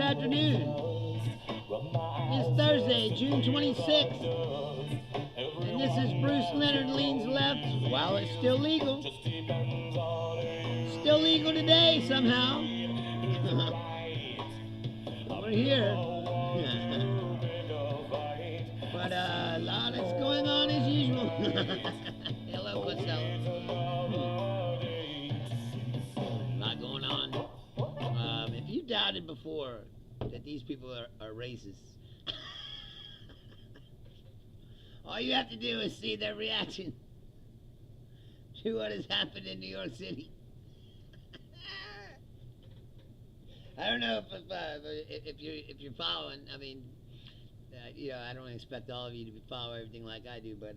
Good afternoon. It's Thursday, June 26th, and this is Bruce Leonard Leans Left. While it's still legal. Still legal today, somehow. We're here. But a lot is going on as usual. Hello, Costello. A lot going on. If you doubted before that these people are racist, all you have to do is see their reaction to what has happened in New York City. I don't know if you're following. I mean, I don't expect all of you to follow everything like I do, but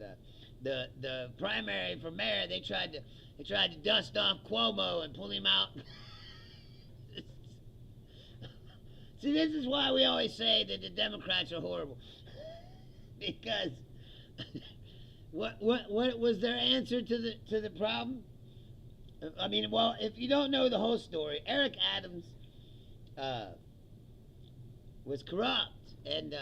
the primary for mayor, they tried to dust off Cuomo and pull him out. See, this is why we always say that the Democrats are horrible, because what was their answer to the problem? I mean, well, if you don't know the whole story, Eric Adams was corrupt, and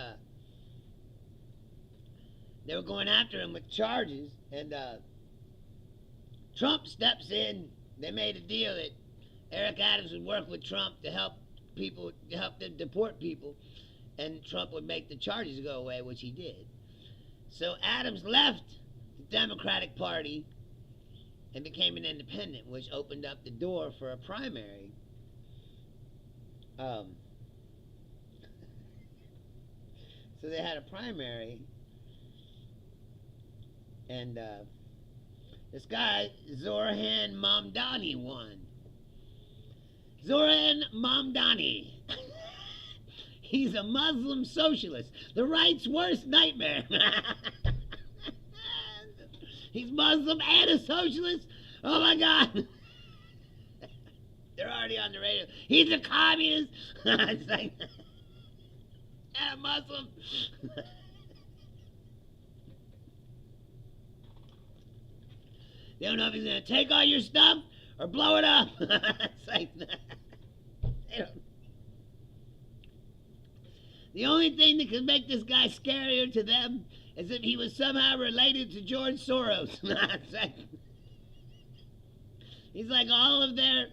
they were going after him with charges, and Trump steps in. They made a deal that Eric Adams would work with Trump to help them deport people, and Trump would make the charges go away, which he did. So Adams left the Democratic Party and became an independent, which opened up the door for a primary. So they had a primary, and this guy, Zoran Mamdani, won. Zoran Mamdani. He's a Muslim socialist. The right's worst nightmare. He's Muslim and a socialist? Oh my God. They're already on the radio. He's a communist. It's like, and a Muslim. They don't know if he's going to take all your stuff or blow it up. It's like, they don't. The only thing that could make this guy scarier to them is if he was somehow related to George Soros. It's like, he's like all of their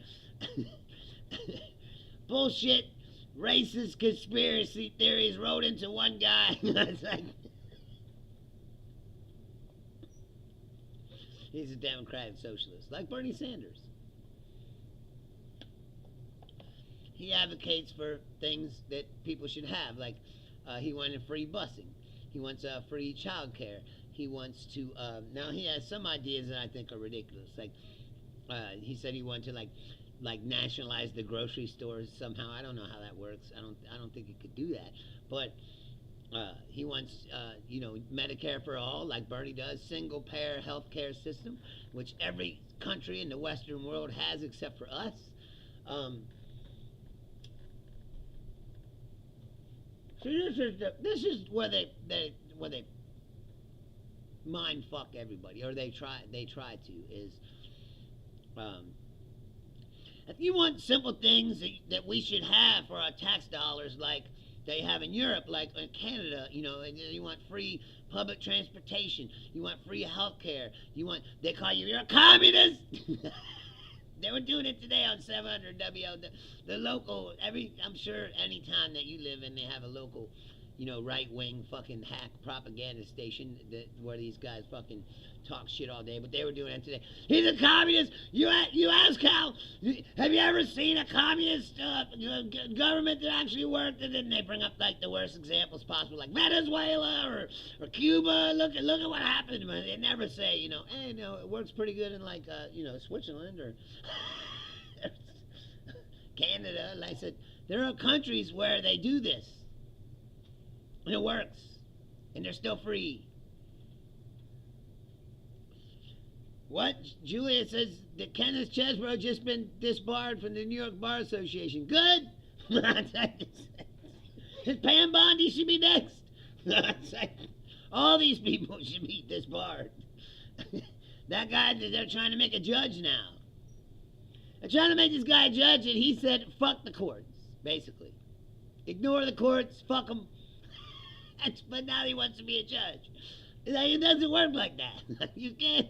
bullshit, racist conspiracy theories rolled into one guy. It's like, he's a Democratic socialist, like Bernie Sanders. He advocates for things that people should have, like he wanted free busing. He wants free child care. He wants to, now he has some ideas that I think are ridiculous. Like, he said he wanted to, like nationalize the grocery stores somehow. I don't know how that works. I don't think he could do that. But he wants, Medicare for all, like Bernie does, single-payer health care system, which every country in the Western world has except for us. So this is where they mind fuck everybody, or they try to, is if you want simple things that we should have for our tax dollars, like they have in Europe, like in Canada, and you want free public transportation, you want free health care, they call you're a communist. They were doing it today on 700 WO. The local, I'm sure any town that you live in, they have a local, right-wing fucking hack propaganda station where these guys fucking talk shit all day. But they were doing it today. He's a communist. You ask Hal, have you ever seen a communist government that actually worked? And then they bring up like the worst examples possible, like Venezuela or Cuba. Look at what happened. They never say, hey, no, it works pretty good in like Switzerland or Canada. Like I said, there are countries where they do this, and it works, and they're still free. What? Julia says that Kenneth Chesbrough just been disbarred from the New York Bar Association. Good. Pam Bondi should be next. All these people should be disbarred. That guy, they're trying to make a judge now. They're trying to make this guy a judge, and he said, fuck the courts, basically. Ignore the courts. Fuck them. But now he wants to be a judge. It doesn't work like that. You can't.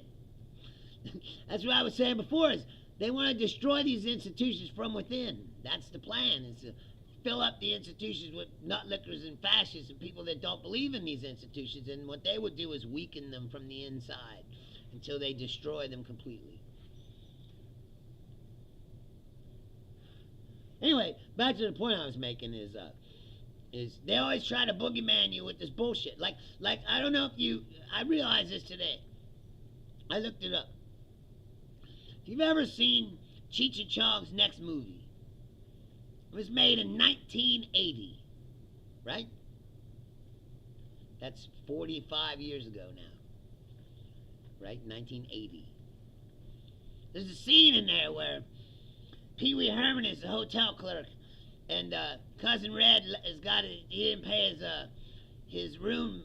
That's what I was saying before. Is they want to destroy these institutions from within. That's the plan. Is to fill up the institutions with nutlickers and fascists and people that don't believe in these institutions. And what they would do is weaken them from the inside until they destroy them completely. Anyway, back to the point I was making is they always try to boogeyman you with this bullshit. Like I don't know if you, I realized this today. I looked it up. If you've ever seen Cheech and Chong's next movie, it was made in 1980, right? That's 45 years ago now, right? 1980. There's a scene in there where Pee Wee Herman is the hotel clerk, and Cousin Red has got he didn't pay his room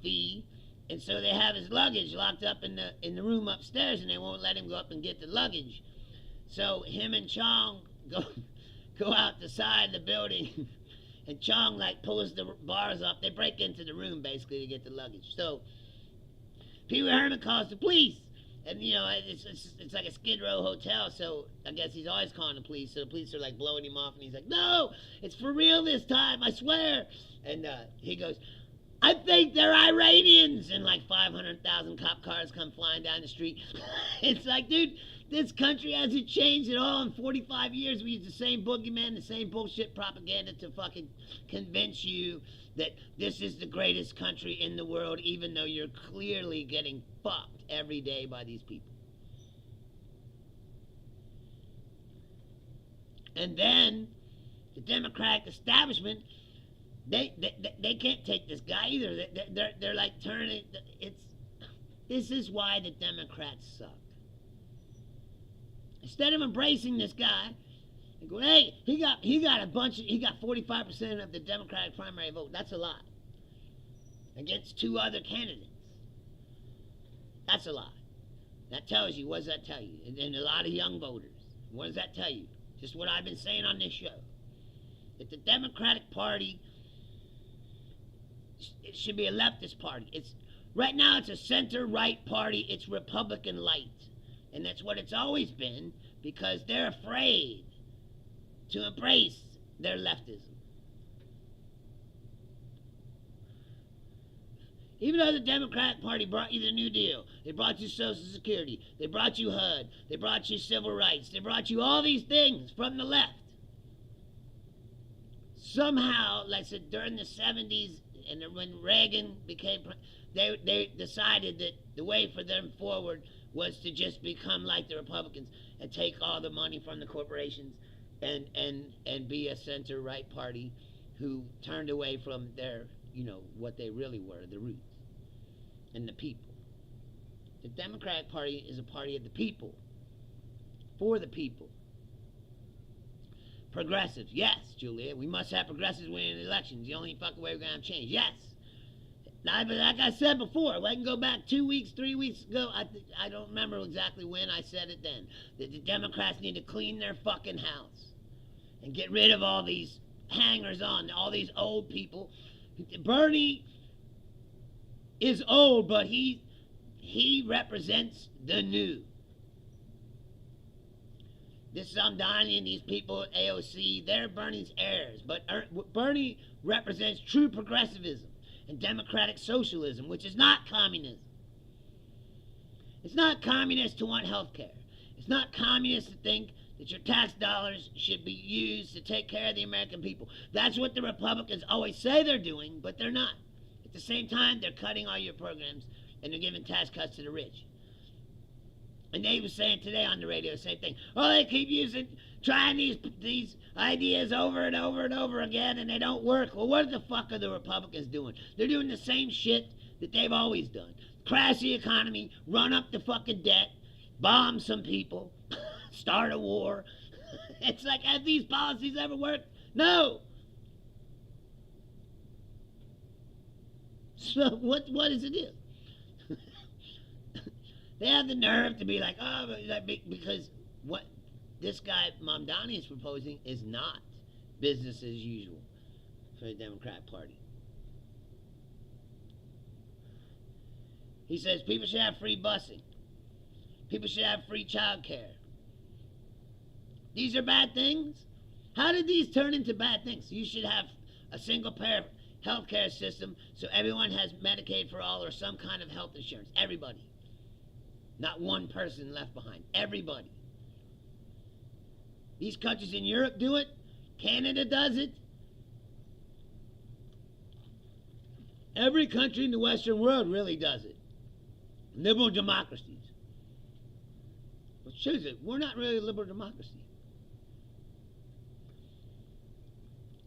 fee, and so they have his luggage locked up in the room upstairs, and they won't let him go up and get the luggage. So him and Chong go out the side of the building, and Chong like pulls the bars up. They break into the room basically to get the luggage. So Pee Wee Herman calls the police. And, you know, it's like a Skid Row hotel, so I guess he's always calling the police. So the police are, like, blowing him off, and he's like, no, it's for real this time, I swear. And he goes, I think they're Iranians. And, like, 500,000 cop cars come flying down the street. It's like, dude, this country hasn't changed at all in 45 years. We use the same boogeyman, the same bullshit propaganda to fucking convince you that this is the greatest country in the world, even though you're clearly getting fucked every day by these people. And then the Democratic establishment, they can't take this guy either. They're like turning. This is why the Democrats suck. Instead of embracing this guy, they go, hey, he got 45% of the Democratic primary vote. That's a lot. Against two other candidates. That's a lot. That tells you, what does that tell you? And a lot of young voters. What does that tell you? Just what I've been saying on this show. That the Democratic Party, it should be a leftist party. Right now it's a center-right party. It's Republican light. And that's what it's always been, because they're afraid to embrace their leftism. Even though the Democratic Party brought you the New Deal, they brought you Social Security, they brought you HUD, they brought you civil rights, they brought you all these things from the left. Somehow, like I said, during the 70s, and when Reagan became, they decided that the way for them forward was to just become like the Republicans and take all the money from the corporations and be a center-right party who turned away from their, you know, what they really were, the roots, and the people. The Democratic Party is a party of the people, for the people. Progressives, yes, Julia, we must have progressives winning elections. The only fucking way we're going to have change, yes. But like I said before, I can go back 2 weeks, 3 weeks ago. I don't remember exactly when I said it then. That the Democrats need to clean their fucking house and get rid of all these hangers-on, all these old people. Bernie is old, but he represents the new. This Zamdani and these people at AOC, they're Bernie's heirs. But Bernie represents true progressivism and democratic socialism, which is not communism. It's not communist to want health care. It's not communist to think that your tax dollars should be used to take care of the American people. That's what the Republicans always say they're doing, but they're not. At the same time, they're cutting all your programs, and they're giving tax cuts to the rich. And they were saying today on the radio the same thing. Oh, they keep trying these ideas over and over and over again, and they don't work. Well, what the fuck are the Republicans doing? They're doing the same shit that they've always done. Crash the economy, run up the fucking debt, bomb some people, start a war. It's like, have these policies ever worked? No. So what does it do? They have the nerve to be like, oh, because what this guy Mamdani is proposing is not business as usual. for the Democrat Party. He says people should have free busing. People should have free child care. These are bad things? How did these turn into bad things? You should have a single payer healthcare system so everyone has Medicaid for all or some kind of health insurance. Everybody. Not one person left behind. Everybody. These countries in Europe do it. Canada does it. Every country in the Western world really does it. Liberal democracies. Well, choose it. We're not really a liberal democracy.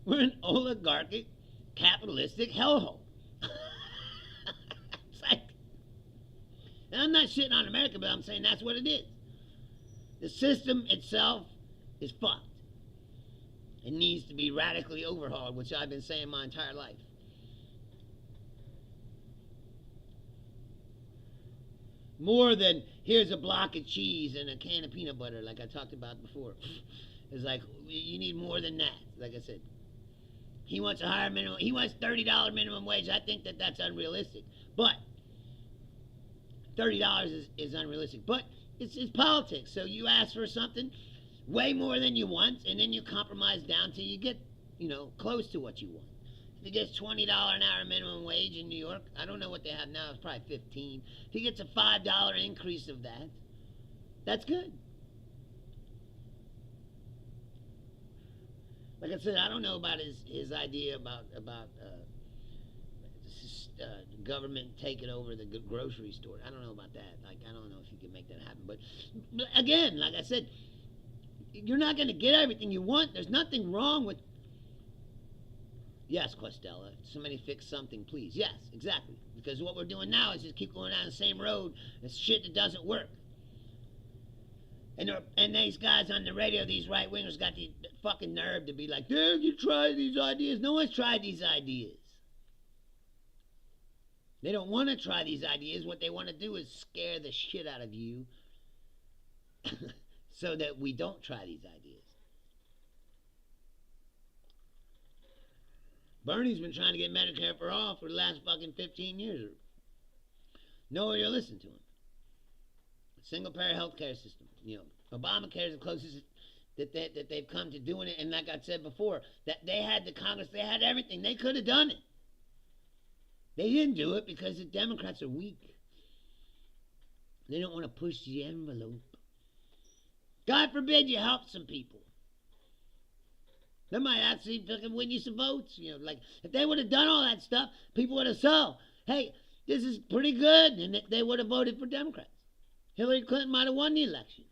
We're an oligarchic, capitalistic hellhole. It's like, and I'm not shitting on America, but I'm saying that's what it is. The system itself is fucked. It needs to be radically overhauled, which I've been saying my entire life. More than here's a block of cheese and a can of peanut butter, like I talked about before. It's like, you need more than that, like I said. He wants a higher minimum. He wants $30 minimum wage. I think that that's unrealistic. But $30 is unrealistic. But it's politics. So you ask for something way more than you want, and then you compromise down till you get, close to what you want. If he gets $20 an hour minimum wage in New York, I don't know what they have now. It's probably $15. If he gets a $5 increase of that, that's good. Like I said, I don't know about his idea about government taking over the grocery store. I don't know about that. Like, I don't know if you can make that happen. But again, like I said, you're not going to get everything you want. There's nothing wrong with... Yes, Questella, somebody fix something, please. Yes, exactly. Because what we're doing now is just keep going down the same road. It's shit that doesn't work. And these guys on the radio, these right-wingers, got the fucking nerve to be like, dude, you tried these ideas. No one's tried these ideas. They don't want to try these ideas. What they want to do is scare the shit out of you so that we don't try these ideas. Bernie's been trying to get Medicare for all for the last fucking 15 years. Nobody will listen to him. Single-payer healthcare system. Obamacare is the closest that they've come to doing it. And like I said before, that they had the Congress, they had everything. They could have done it. They didn't do it because the Democrats are weak. They don't want to push the envelope. God forbid you help some people. They might actually fucking win you some votes. Like, if they would have done all that stuff, people would have said, hey, this is pretty good. And they would have voted for Democrats. Hillary Clinton might have won the election.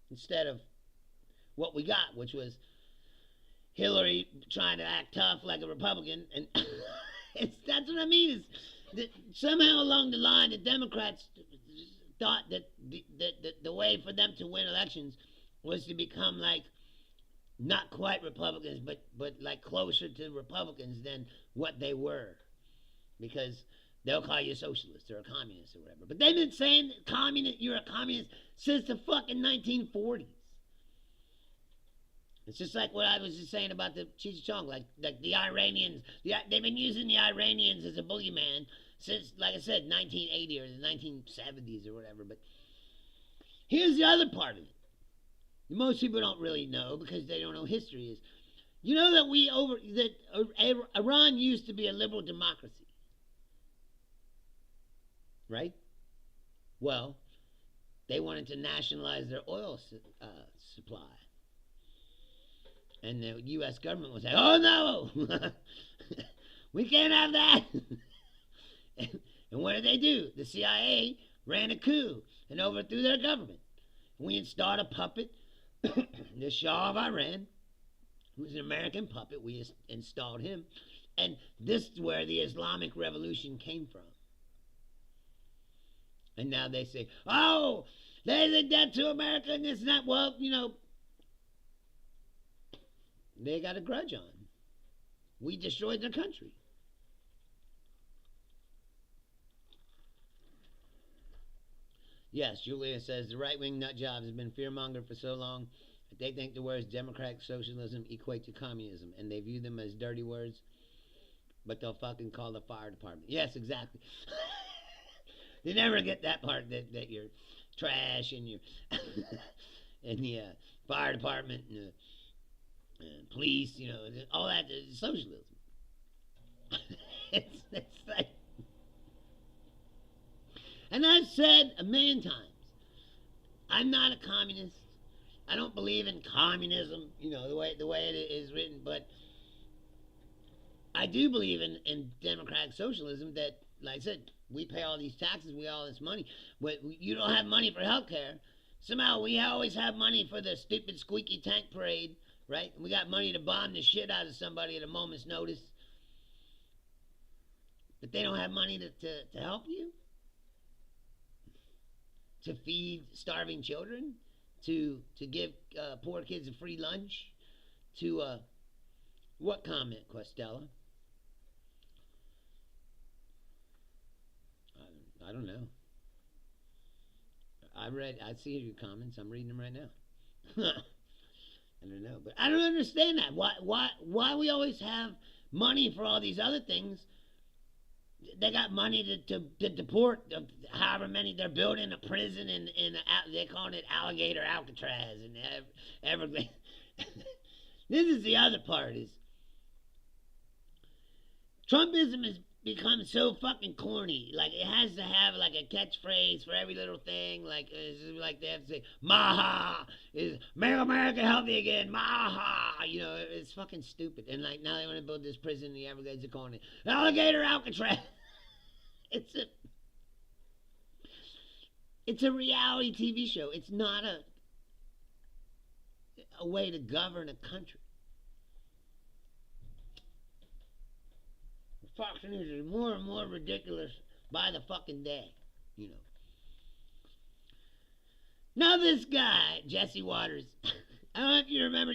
Instead of what we got, which was Hillary trying to act tough like a Republican. And that's what I mean. Is that somehow along the line, the Democrats thought that the way for them to win elections was to become like not quite Republicans, but like closer to Republicans than what they were. Because they'll call you a socialist or a communist or whatever. But they've been saying you're a communist since the fucking 1940s. It's just like what I was just saying about the Cheech Chong, like the Iranians. They've been using the Iranians as a boogeyman since, like I said, 1980 or the 1970s or whatever. But here's the other part of it. Most people don't really know because they don't know history. Is you know that Iran used to be a liberal democracy, right? Well, they wanted to nationalize their oil supply. And the U.S. government was like, oh no, we can't have that. And what did they do? The CIA ran a coup and overthrew their government. We installed a puppet, the Shah of Iran, who's an American puppet. We installed him. And this is where the Islamic Revolution came from. And now they say, oh, they did that to America and this and that. Well, they got a grudge on. We destroyed their country. Yes, Julia says the right-wing nut jobs have been fear-mongered for so long. They think the words democratic socialism equate to communism, and they view them as dirty words, but they'll fucking call the fire department. Yes, exactly. They never get that part that you're trash and you and the fire department and police, all that is socialism. It's like, and I've said a million times, I'm not a communist. I don't believe in communism, the way it is written, but I do believe in democratic socialism that, like I said, we pay all these taxes, we all this money, but you don't have money for health care. Somehow we always have money for the stupid squeaky tank parade, right? We got money to bomb the shit out of somebody at a moment's notice. But they don't have money to help you? To feed starving children? To give poor kids a free lunch? To, what comment, Questella? I don't know. I see your comments. I'm reading them right now. I don't know, but I don't understand that. Why we always have money for all these other things? They got money to deport however many. They're building a prison in they call it Alligator Alcatraz and Everglades. This is the other part is Trumpism has become so fucking corny. Like, it has to have like a catchphrase for every little thing. Like they have to say Maha is make America healthy again. Maha, it's fucking stupid. And like now they want to build this prison in the Everglades. They're calling it Alligator Alcatraz. It's a reality TV show. It's not a way to govern a country. Fox News is more and more ridiculous by the fucking day, Now this guy, Jesse Waters, I don't know if you remember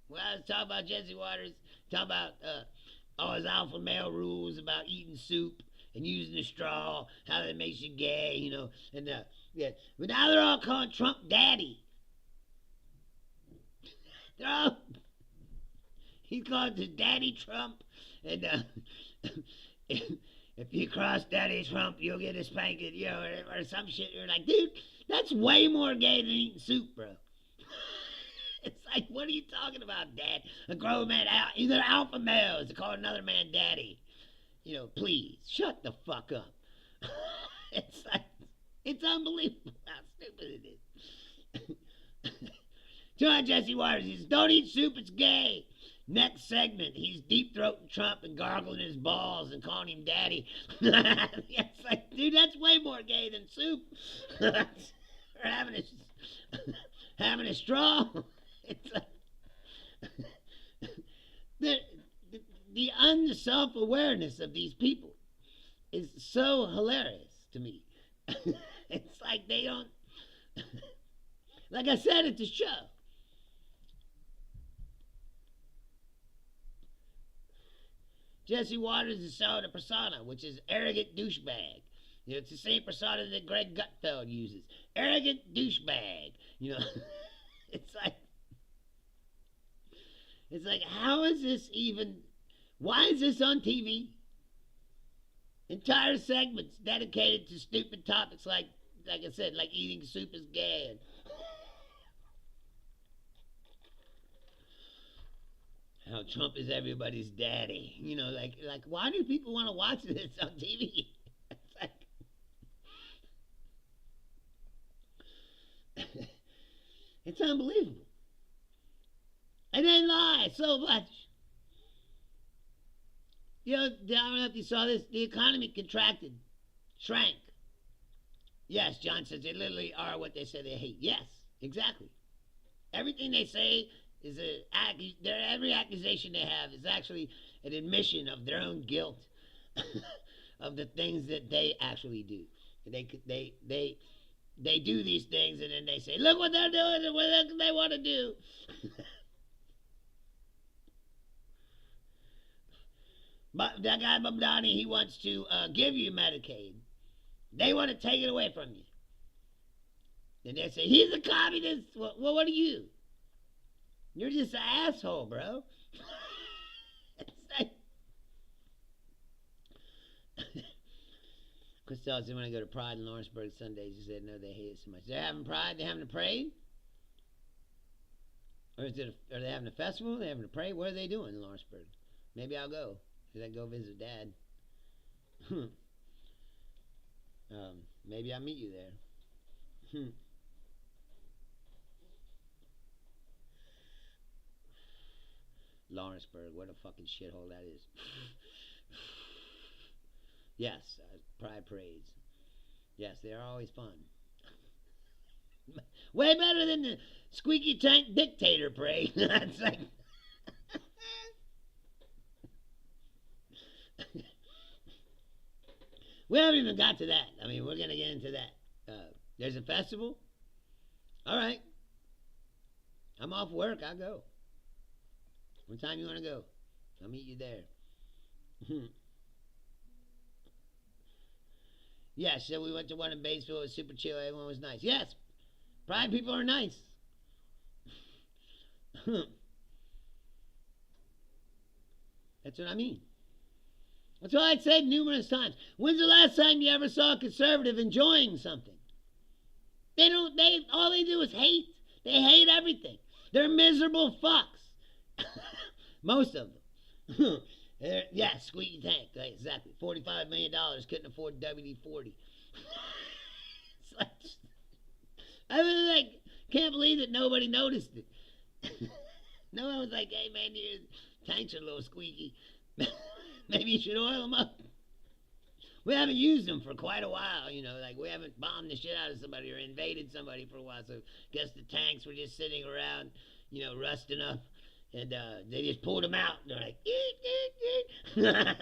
when I was talking about Jesse Waters, talking about all his alpha male rules about eating soup and using the straw, how that makes you gay, and yeah. But now they're all calling Trump daddy. He's called the Daddy Trump, and if you cross Daddy Trump, you'll get a spanking, or some shit. You're like, dude, that's way more gay than eating soup, bro. It's like, what are you talking about, Dad? A grown man, either alpha males to call another man daddy. Please, shut the fuck up. It's like, it's unbelievable how stupid it is. John Jesse Waters, he says, don't eat soup, it's gay. Next segment, he's deep-throating Trump and gargling his balls and calling him daddy. It's like, dude, that's way more gay than soup. Or having a straw. It's like, the unself-awareness of these people is so hilarious to me. It's like they don't... Like I said at the show, Jesse Waters is selling a persona, which is arrogant douchebag. It's the same persona that Greg Gutfeld uses. Arrogant douchebag. It's like, how is this even... Why is this on TV? Entire segments dedicated to stupid topics like I said, like eating soup is gay. And how Trump is everybody's daddy. Like why do people want to watch this on TV? It's unbelievable. And they lie so much. I don't know if you saw this. The economy contracted, shrank. Yes, John says they literally are what they say they hate. Yes, exactly. Everything they say is every accusation they have is actually an admission of their own guilt of the things that they actually do. They do these things and then they say, look what they're doing and what they want to do. But that guy Mamdani, he wants to give you Medicaid. They want to take it away from you. And they say, he's a communist. Well, what are you? You're just an asshole, bro. It's like, Chris tells me when I go to Pride in Lawrenceburg Sundays, he said, no, they hate it so much. They're having Pride? They're having a parade? Or are they having a festival? Are they having a parade? What are they doing in Lawrenceburg? Maybe I'll go. Should I go visit Dad? Maybe I'll meet you there. Lawrenceburg, what a fucking shithole that is. Yes, Pride parades. Yes, they are always fun. Way better than the squeaky tank dictator parade. That's like. We haven't even got to that. I mean, we're going to get into that. There's a festival? All right. I'm off work. I'll go. What time you want to go? I'll meet you there. Yes, so we went to one in Batesville. It was super chill. Everyone was nice. Yes, Pride people are nice. That's what I mean. That's what I've said numerous times. When's the last time you ever saw a conservative enjoying something? All they do is hate. They hate everything. They're miserable fucks. Most of them. Yeah, squeaky tank. Right, exactly. $45 million. Couldn't afford WD-40. It's like, I was like, can't believe that nobody noticed it. No one was like, hey man, your tanks are a little squeaky. Maybe you should oil them up. We haven't used them for quite a while, you know, like we haven't bombed the shit out of somebody or invaded somebody for a while, so I guess the tanks were just sitting around, you know, rusting up, and they just pulled them out. They're like, eek, eek, eek.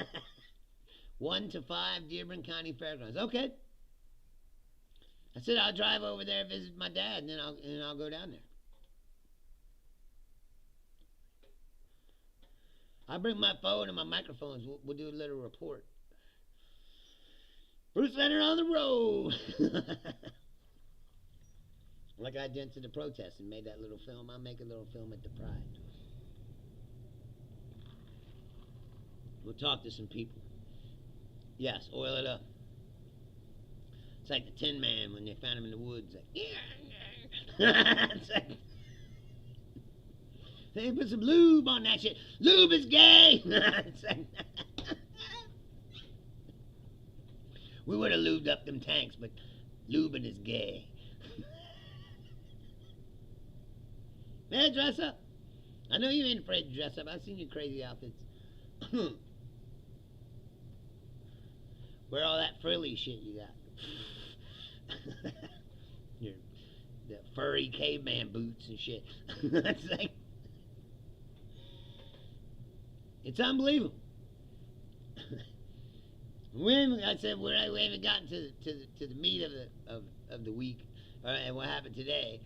1 to 5 Dearborn County Fairgrounds. Okay. I said I'll drive over there and visit my dad, and then I'll go down there. I'll bring my phone and my microphones. We'll do a little report. Bruce Leonard on the road. Like I did to the protest and made that little film. I'll make a little film at the Pride. We'll talk to some people. Yes, oil it up. It's like the Tin Man when they found him in the woods. Like, it's like, they put some lube on that shit. Lube is gay. It's like, we would have lubed up them tanks, but lubing is gay. Man, dress up. I know you ain't afraid to dress up. I've seen your crazy outfits. Wear all that frilly shit you got. The furry caveman boots and shit. It's like, it's unbelievable. We haven't gotten to the meat of the week, and what happened today.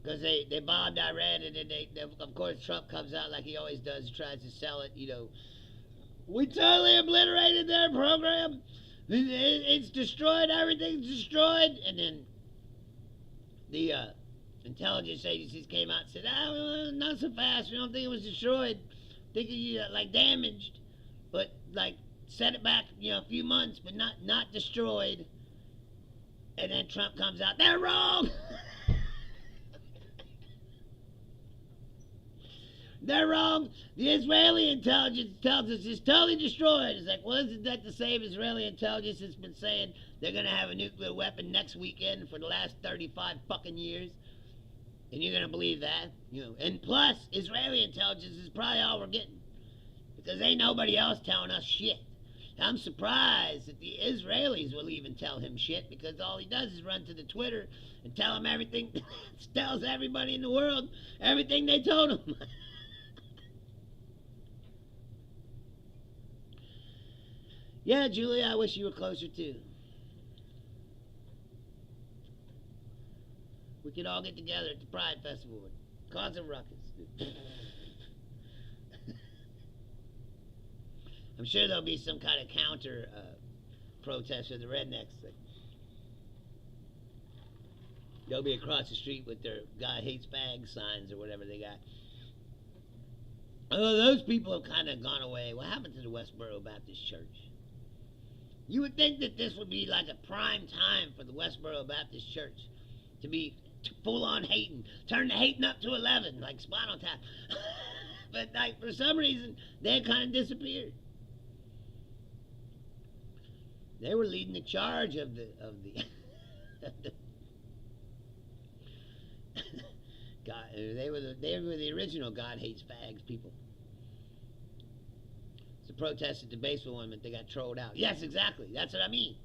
Because they bombed Iran, and then of course Trump comes out like he always does, tries to sell it. You know, we totally obliterated their program. It's destroyed. Everything's destroyed. And then the intelligence agencies came out and said, well, not so fast. We don't think it was destroyed. Think it like damaged, but like set it back, you know, a few months, but not destroyed. And then Trump comes out, they're wrong. They're wrong. The Israeli intelligence tells us it's totally destroyed. It's like, well, isn't that the same Israeli intelligence that's been saying they're going to have a nuclear weapon next weekend for the last 35 fucking years? And you're going to believe that? You know, and plus, Israeli intelligence is probably all we're getting. Because ain't nobody else telling us shit. I'm surprised that the Israelis will even tell him shit, because all he does is run to the Twitter and tell him everything. Tells everybody in the world everything they told him. Yeah, Julia, I wish you were closer too. We could all get together at the Pride Festival and cause a ruckus. I'm sure there'll be some kind of counter protest for the rednecks. They'll be across the street with their God hates fags signs or whatever they got. Oh, those people have kind of gone away. What happened to the Westboro Baptist Church? You would think that this would be like a prime time for the Westboro Baptist Church to be full on hating. Turn the hating up to 11, like Spinal Tap. But like for some reason, they kind of disappeared. They were leading the charge of the God. They were the original God hates fags people. It's a protest at the Baseball one, but they got trolled out. Yes, exactly. That's what I mean.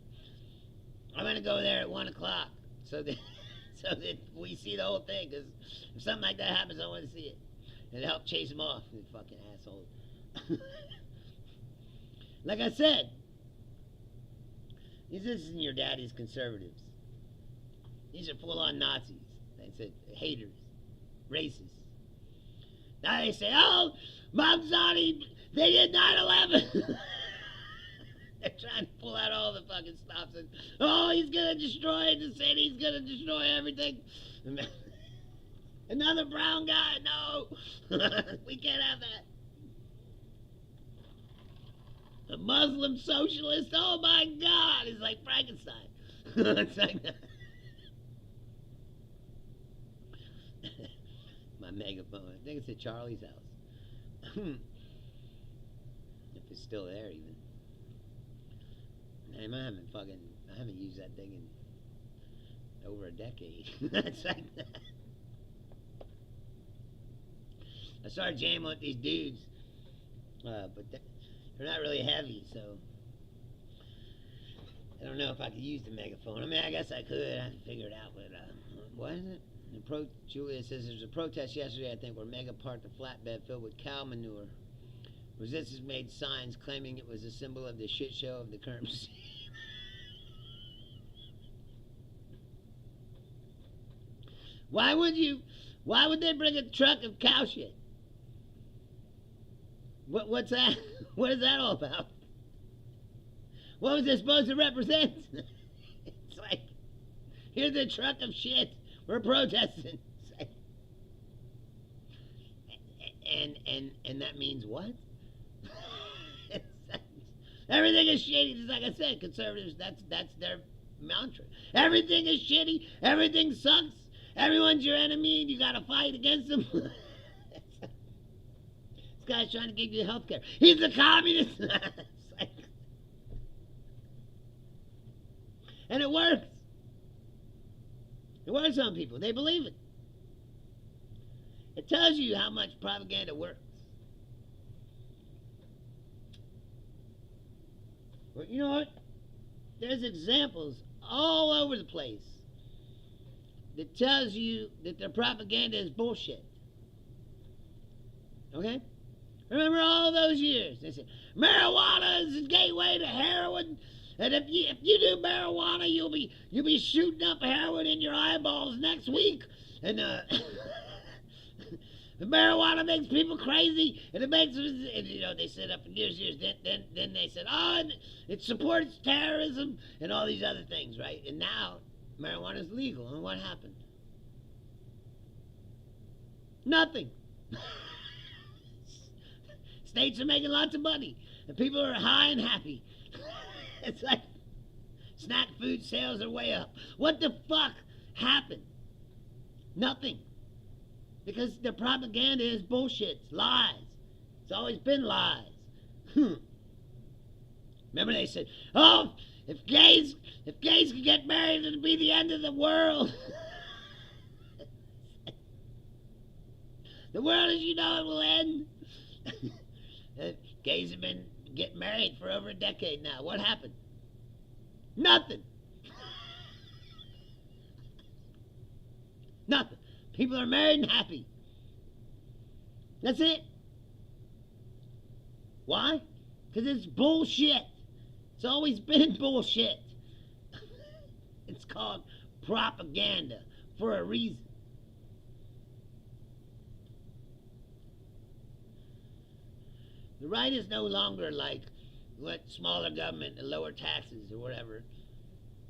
I'm gonna go there at 1 o'clock so that we see the whole thing. Because if something like that happens, I want to see it and help chase them off. You fucking assholes. Like I said, this isn't your daddy's conservatives. These are full-on Nazis. They said haters, racists. Now they say, oh, Mamzani, they did 9/11. They're trying to pull out all the fucking stops. And, oh, he's going to destroy the city. He's going to destroy everything. Another brown guy. No. We can't have that. A Muslim socialist. Oh, my God. It's like Frankenstein. It's like that. My megaphone. I think it's at Charlie's house. If it's still there, even. I haven't used that thing in over a decade. It's like that. I started jamming with these dudes, but they're not really heavy, so I don't know if I could use the megaphone. I mean, I guess I could. I have to figure it out, but what is it? Julia says there was a protest yesterday, I think, where Mega parked a flatbed filled with cow manure. Resistance made signs claiming it was a symbol of the shit show of the current regime. Why would they bring a truck of cow shit? What's that? What is that all about? What was it supposed to represent? It's like, here's a truck of shit. We're protesting. And that means what? Everything is shitty. Just like I said, conservatives, that's their mantra. Everything is shitty. Everything sucks. Everyone's your enemy and you gotta fight against them. This guy's trying to give you health care. He's a communist. Like, and it works. It works on people. They believe it. It tells you how much propaganda works. But you know what? There's examples all over the place that tells you that their propaganda is bullshit. Okay? Remember all those years? They said, marijuana is the gateway to heroin. And if you do marijuana, you'll be shooting up heroin in your eyeballs next week. And the marijuana makes people crazy, and it makes, and, you know, they said that for years. Then they said, oh, and it supports terrorism and all these other things, right? And now marijuana is legal, and what happened? Nothing. States are making lots of money, and people are high and happy. It's like snack food sales are way up. What the fuck happened? Nothing. Because their propaganda is bullshit. It's lies. It's always been lies. Remember they said, oh, if gays could get married, it'll be the end of the world. The world as you know it will end. Gays have been getting married for over a decade now. What happened? Nothing. Nothing. People are married and happy. That's it. Why? Because it's bullshit. It's always been bullshit. It's called propaganda for a reason. The right is no longer like what smaller government and lower taxes or whatever.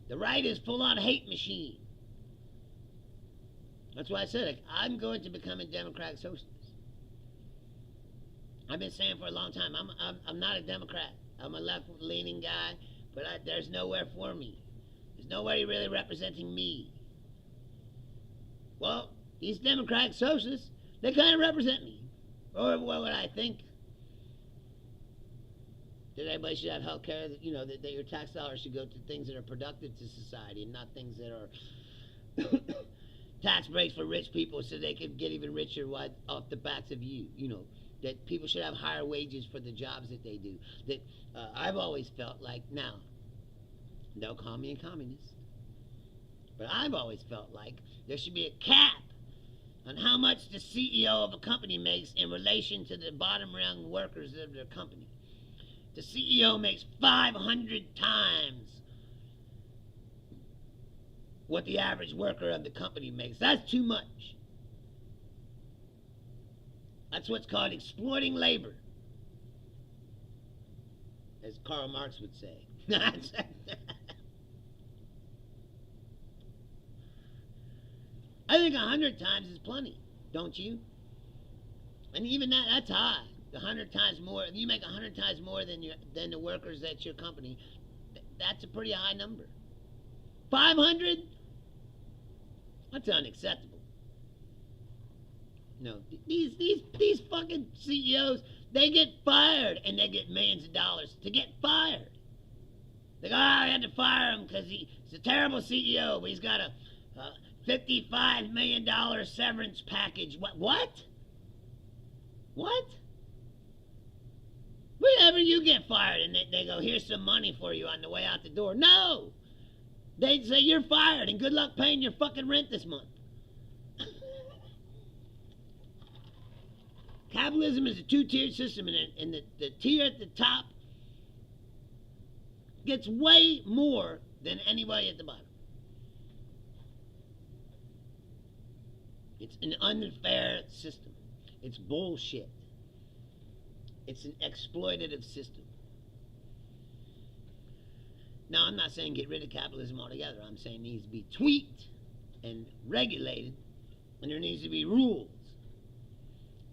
The right is full-on hate machine. That's why I said, like, I'm going to become a democratic socialist. I've been saying for a long time, I'm not a Democrat. I'm a left-leaning guy, but there's nowhere for me. There's nobody really representing me. Well, these democratic socialists, they kind of represent me. Or what would I think? That everybody should have health care, that your tax dollars should go to things that are productive to society and not things that are tax breaks for rich people so they could get even richer off the backs of you. That people should have higher wages for the jobs that they do. That I've always felt like, now, don't call me a communist, but I've always felt like there should be a cap on how much the CEO of a company makes in relation to the bottom rung workers of their company. The CEO makes 500 times what the average worker of the company makes. That's too much. That's what's called exploiting labor, as Karl Marx would say. I think 100 times is plenty, don't you? And even that's high. 100 times more. If you make 100 times more than the workers at your company, that's a pretty high number. 500? That's unacceptable. These fucking CEOs, they get fired and they get millions of dollars to get fired. They go, I had to fire him because he's a terrible CEO, but he's got a $55 million severance package. What? Whenever you get fired and they go, here's some money for you on the way out the door. No! They say you're fired and good luck paying your fucking rent this month. Capitalism is a two-tiered system, and the tier at the top gets way more than anybody at the bottom. It's an unfair system. It's bullshit. It's an exploitative system. Now, I'm not saying get rid of capitalism altogether. I'm saying it needs to be tweaked and regulated, and there needs to be rules.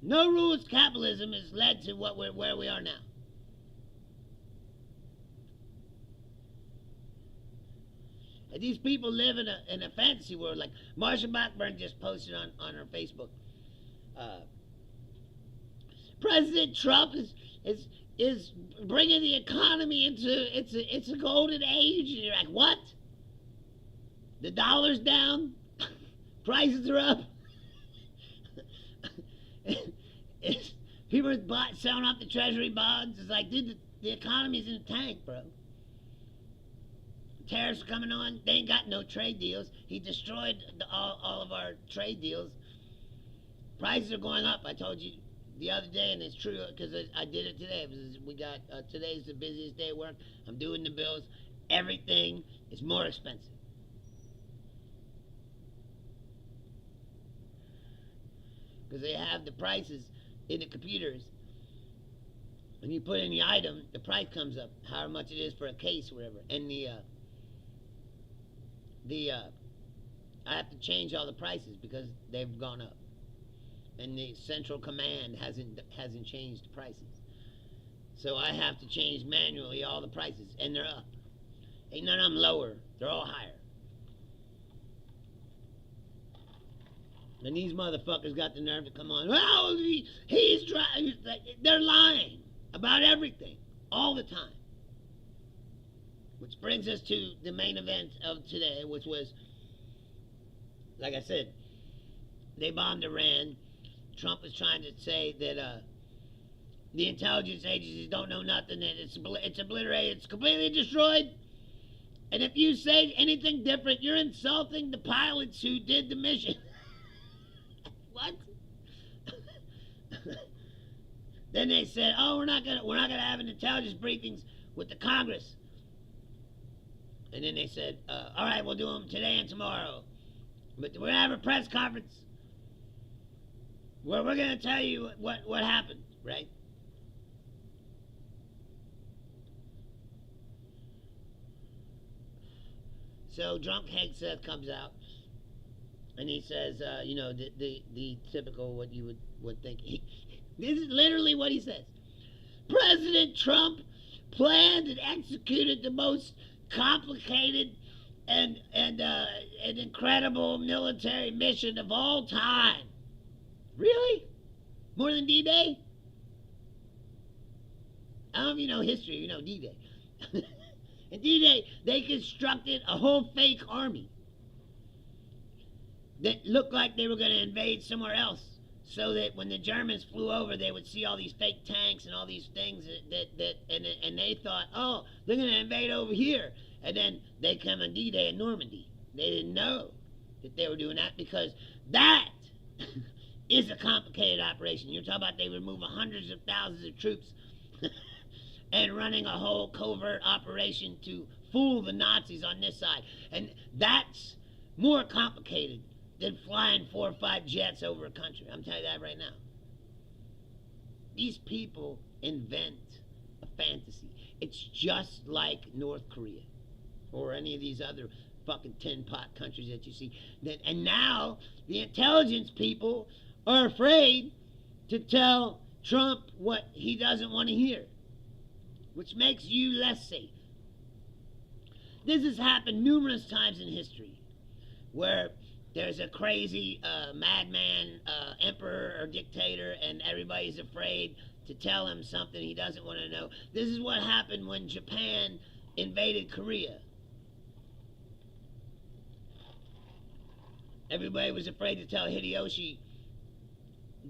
No rules capitalism has led to where we are now. And these people live in a fantasy world. Like Marsha Blackburn just posted on her Facebook. President Trump is bringing the economy into it's a golden age, and you're like, what? The dollar's down, prices are up. People are selling off the treasury bonds. It's like, dude, the economy's in a tank, bro. Tariffs are coming on. They ain't got no trade deals. He destroyed all of our trade deals. Prices are going up. I told you the other day, and it's true because I did it today. We got today's the busiest day at work. I'm doing the bills. Everything is more expensive. Because they have the prices in the computers. When you put in the item, the price comes up, however much it is for a case or whatever. And I have to change all the prices because they've gone up. And the central command hasn't changed the prices. So I have to change manually all the prices, and they're up. Ain't none of them lower. They're all higher. And these motherfuckers got the nerve to come on. Oh, he's trying. They're lying about everything all the time. Which brings us to the main event of today, which was, like I said, they bombed Iran. Trump was trying to say that the intelligence agencies don't know nothing, that it's obliterated, it's completely destroyed. And if you say anything different, you're insulting the pilots who did the mission. What? Then they said, "Oh, we're not gonna have an intelligence briefings with the Congress." And then they said, "All right, we'll do them today and tomorrow, but we're gonna have a press conference where we're gonna tell you what happened, right?" So Drunk Hegseth comes out And he says, the typical what you would think. This is literally what he says. President Trump planned and executed the most complicated and incredible military mission of all time. Really? More than D-Day? I don't know if you know history, you know D-Day. In D-Day, they constructed a whole fake army that looked like they were going to invade somewhere else, so that when the Germans flew over, they would see all these fake tanks and all these things and they thought, oh, they're going to invade over here. And then they come on D-Day in Normandy. They didn't know that they were doing that, because that is a complicated operation. You're talking about they were moving hundreds of thousands of troops and running a whole covert operation to fool the Nazis on this side. And that's more complicated than flying 4 or 5 jets over a country. I'm telling you that right now. These people invent a fantasy. It's just like North Korea or any of these other fucking tin pot countries that you see. And now the intelligence people are afraid to tell Trump what he doesn't want to hear, which makes you less safe. This has happened numerous times in history, where there's a crazy madman emperor or dictator, and everybody's afraid to tell him something he doesn't want to know. This is what happened when Japan invaded Korea. Everybody was afraid to tell Hideyoshi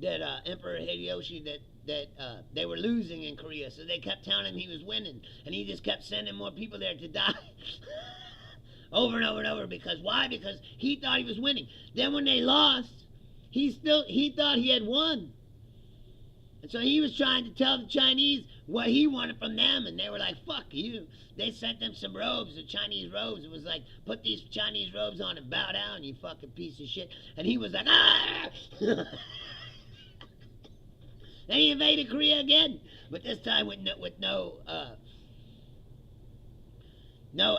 that Emperor Hideyoshi that they were losing in Korea, so they kept telling him he was winning, and he just kept sending more people there to die. Over and over and over. Because why? Because he thought he was winning. Then when they lost, he thought he had won. And so he was trying to tell the Chinese what he wanted from them, and they were like, fuck you. They sent them some robes, the Chinese robes. It was like, put these Chinese robes on and bow down, you fucking piece of shit. And he was like, ah! Then he invaded Korea again, but this time with no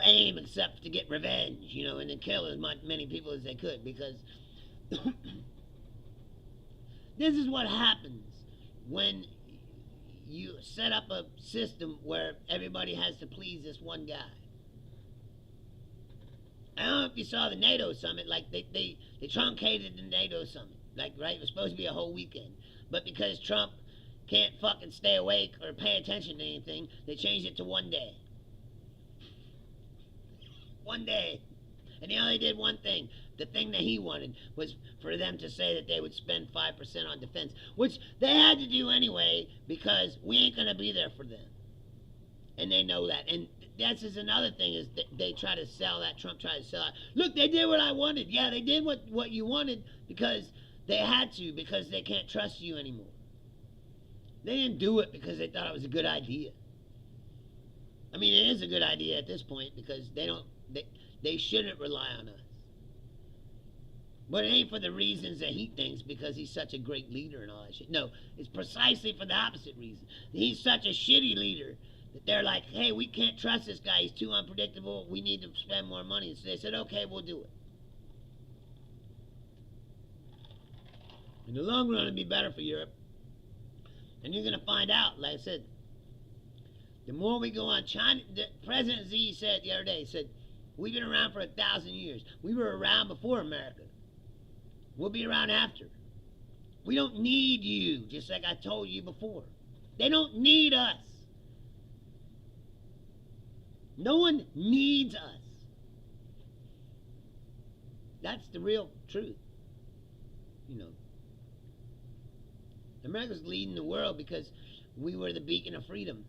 aim except to get revenge, and to kill as many people as they could, because this is what happens when you set up a system where everybody has to please this one guy. I don't know if you saw the NATO summit, like they truncated the NATO summit, like, right, it was supposed to be a whole weekend, but because Trump can't fucking stay awake or pay attention to anything, they changed it to one day. One day. And he only did one thing. The thing that he wanted was for them to say that they would spend 5% on defense, which they had to do anyway, because we ain't going to be there for them. And they know that. And that's just another thing, is that they try to sell that. Trump tried to sell it. Look, they did what I wanted. Yeah, they did what you wanted because they had to, because they can't trust you anymore. They didn't do it because they thought it was a good idea. I mean, it is a good idea at this point, because they shouldn't rely on us. But it ain't for the reasons that he thinks, because he's such a great leader and all that shit. No, it's precisely for the opposite reason. He's such a shitty leader that they're like, hey, we can't trust this guy. He's too unpredictable. We need to spend more money. So they said, okay, we'll do it. In the long run, it'll be better for Europe. And you're going to find out, like I said, the more we go on, China, President Xi said the other day, he said, we've been around for 1,000 years. We were around before America. We'll be around after. We don't need you, just like I told you before. They don't need us. No one needs us. That's the real truth. America's leading the world because we were the beacon of freedom.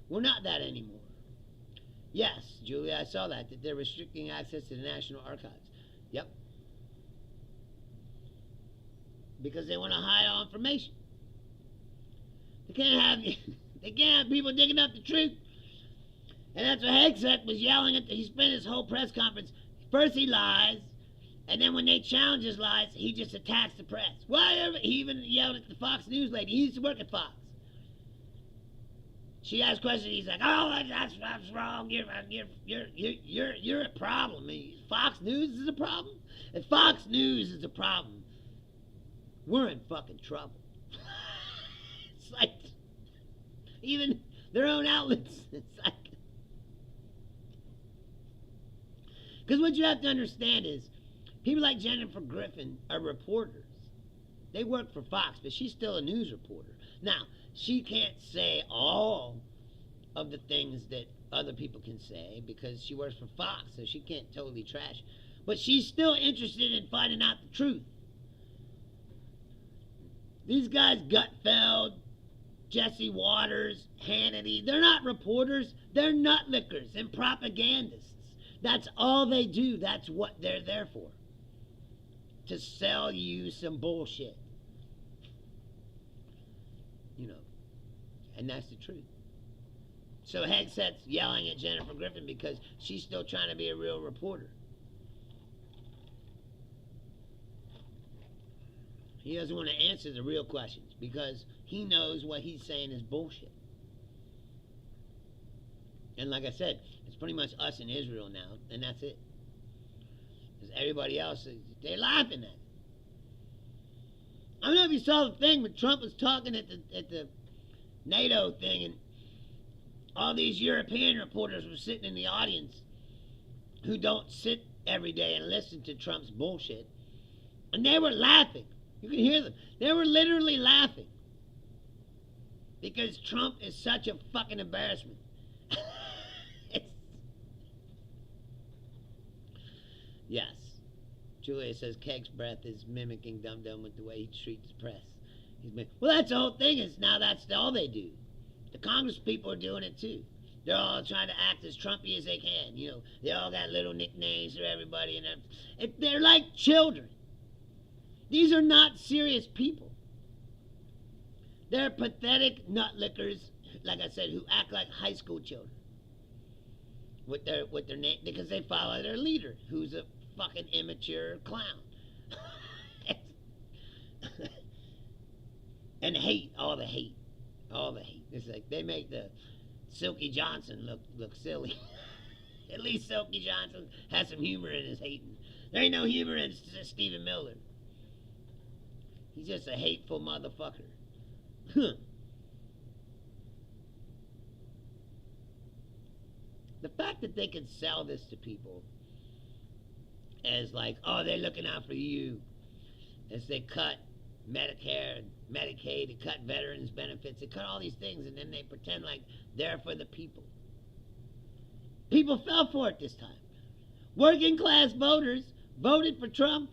We're not that anymore. Yes, Julia, I saw that they're restricting access to the National Archives. Yep. Because they want to hide all information. They can't have people digging up the truth. And that's what Hegseth was yelling at. He spent his whole press conference. First he lies, and then when they challenge his lies, he just attacks the press. He even yelled at the Fox News lady. He used to work at Fox. She asked questions. He's like, "Oh, that's wrong. You're a problem. I mean, Fox News is a problem. If Fox News is a problem, we're in fucking trouble." It's like even their own outlets. It's like, because what you have to understand is people like Jennifer Griffin are reporters. They work for Fox, but she's still a news reporter. Now, she can't say all of the things that other people can say because she works for Fox, so she can't totally trash. But she's still interested in finding out the truth. These guys, Gutfeld, Jesse Waters, Hannity, they're not reporters. They're nutlickers and propagandists. That's all they do. That's what they're there for. To sell you some bullshit. You know. And that's the truth. So Hegseth's yelling at Jennifer Griffin because she's still trying to be a real reporter. He doesn't want to answer the real questions because he knows what he's saying is bullshit. And like I said, it's pretty much us in Israel now, and that's it. Because everybody else, they're laughing at it. I don't know if you saw the thing when Trump was talking at the NATO thing, and all these European reporters were sitting in the audience who don't sit every day and listen to Trump's bullshit. And they were laughing. You can hear them. They were literally laughing. Because Trump is such a fucking embarrassment. Yes. Julia says Keg's breath is mimicking Dum Dum with the way he treats the press. Well, that's the whole thing. Is now that's all they do. The Congress people are doing it too. They're all trying to act as Trumpy as they can. You know, they all got little nicknames for everybody, and they're like children. These are not serious people. They're pathetic nutlickers, like I said, who act like high school children with their name because they follow their leader, who's a fucking immature clown. And hate, all the hate. It's like they make the Silky Johnson look silly. At least Silky Johnson has some humor in his hating. There ain't no humor in Stephen Miller. He's just a hateful motherfucker. The fact that they can sell this to people as like, oh, they're looking out for you, as they cut Medicare and Medicaid, they cut veterans benefits, they cut all these things, and then they pretend like they're for the people. People fell for it this time. Working class voters voted for Trump.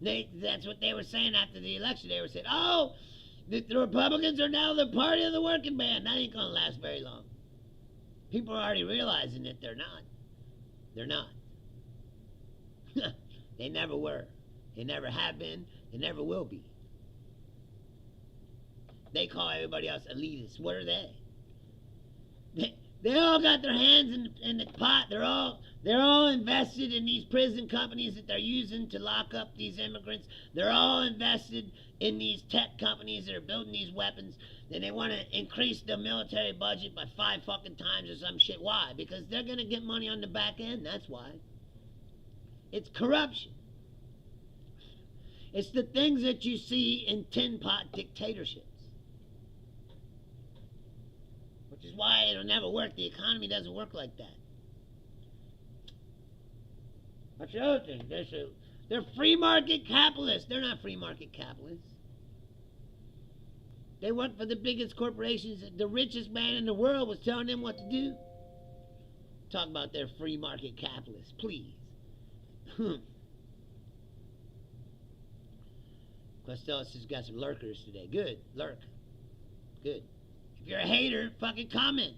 That's what they were saying after the election. They were saying, oh, the Republicans are now the party of the working man. That ain't going to last very long. People are already realizing that they're not. They're not. They never were. They never have been. They never will be. They call everybody else elitists. What are they? They all got their hands in the pot. They're all invested in these prison companies that they're using to lock up these immigrants. They're all invested in these tech companies that are building these weapons. And they want to increase the military budget by 5 fucking times or some shit. Why? Because they're going to get money on the back end. That's why. It's corruption. It's the things that you see in tin pot dictatorships. Which is why it'll never work. The economy doesn't work like that. That's the other thing. They're free market capitalists. They're not free market capitalists. They work for the biggest corporations. The richest man in the world was telling them what to do. Talk about their free market capitalists, please. Costello has got some lurkers today. Good, lurk. Good. If you're a hater, fucking comment.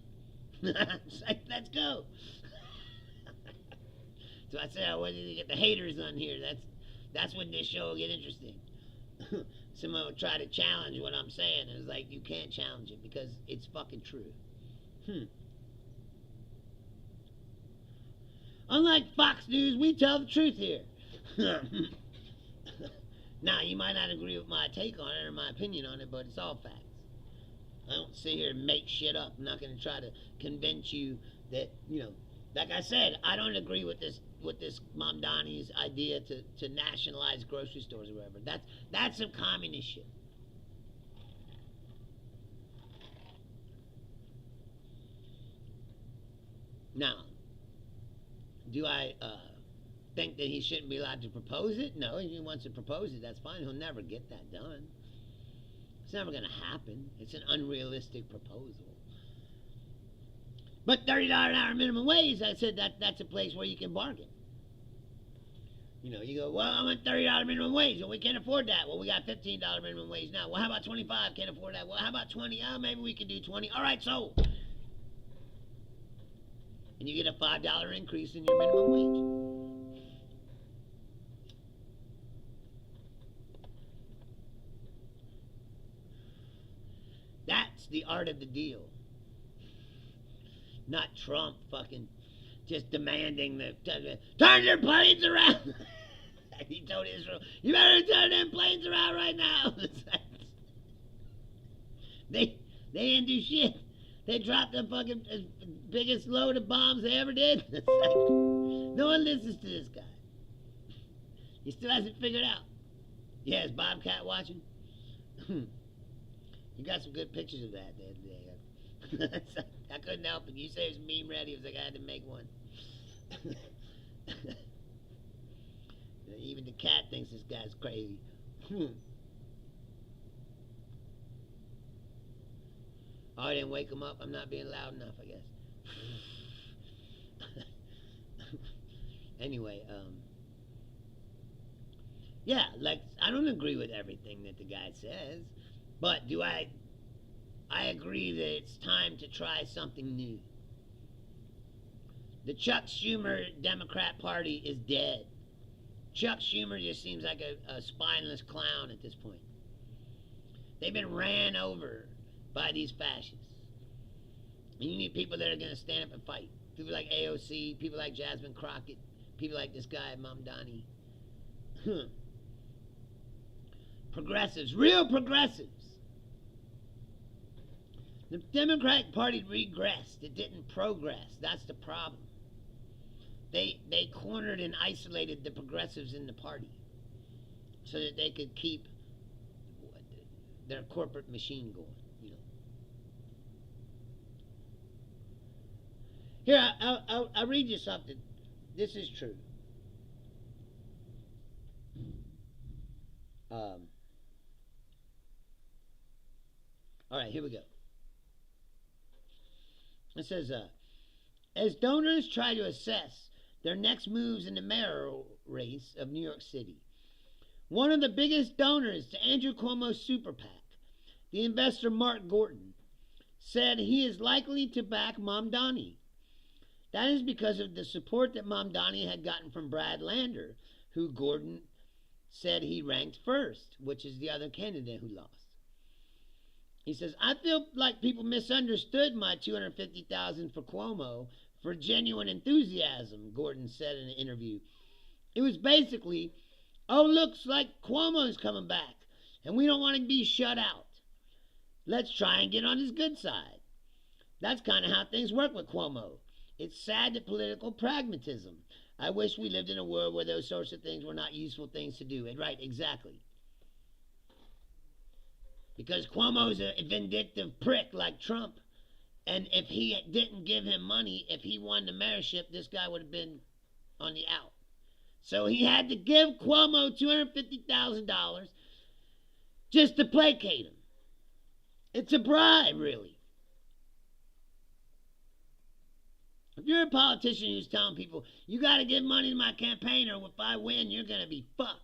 Let's go. So I said I wanted to get the haters on here. That's when this show will get interesting. Someone will try to challenge what I'm saying. And it's like, you can't challenge it because it's fucking true. Unlike Fox News, we tell the truth here. Now, you might not agree with my take on it or my opinion on it, but it's all facts. I don't sit here and make shit up. I'm not going to try to convince you that, like I said, I don't agree with this Mamdani's idea to nationalize grocery stores or whatever. That's some communist shit. Now, do I think that he shouldn't be allowed to propose it? No, if he wants to propose it, that's fine. He'll never get that done. It's never going to happen. It's an unrealistic proposal. But $30 an hour minimum wage, I said that's a place where you can bargain. You go, well, I want $30 minimum wage. Well, we can't afford that. Well, we got $15 minimum wage now. Well, how about 25? Can't afford that. Well, how about 20? Oh, maybe we can do 20. All right, so. And you get a $5 increase in your minimum wage. That's the art of the deal. Not Trump fucking just demanding turn your planes around. He told Israel, you better turn them planes around right now. They didn't do shit. They dropped the fucking biggest load of bombs they ever did. No one listens to this guy. He still hasn't figured out. Yeah, is Bobcat watching? You got some good pictures of that the other day. I couldn't help it. You say it was meme ready. It was like I had to make one. Even the cat thinks this guy's crazy. Oh, I didn't wake him up. I'm not being loud enough, I guess. Anyway, yeah, like, I don't agree with everything that the guy says, but do I agree that it's time to try something new. The Chuck Schumer Democrat Party is dead. Chuck Schumer just seems like a spineless clown at this point. They've been ran over by these fascists. And you need people that are going to stand up and fight. People like AOC, people like Jasmine Crockett, people like this guy, Mamdani. Progressives, real progressives. The Democratic Party regressed. It didn't progress. That's the problem. They cornered and isolated the progressives in the party so that they could keep their corporate machine going. Here, I'll read you something. This is true. All right, here we go. It says, as donors try to assess their next moves in the mayoral race of New York City, one of the biggest donors to Andrew Cuomo's super PAC, the investor Mark Gordon, said he is likely to back Mamdani. That is because of the support that Mamdani had gotten from Brad Lander, who Gordon said he ranked first, which is the other candidate who lost. He says, I feel like people misunderstood my $250,000 for Cuomo for genuine enthusiasm, Gordon said in an interview. It was basically, oh, looks like Cuomo's coming back, and we don't want to be shut out. Let's try and get on his good side. That's kind of how things work with Cuomo. It's sad to political pragmatism. I wish we lived in a world where those sorts of things were not useful things to do. And right, exactly. Because Cuomo's a vindictive prick like Trump. And if he didn't give him money, if he won the mayorship, this guy would have been on the out. So he had to give Cuomo $250,000 just to placate him. It's a bribe, really. If you're a politician who's telling people, you got to give money to my campaign or if I win, you're going to be fucked.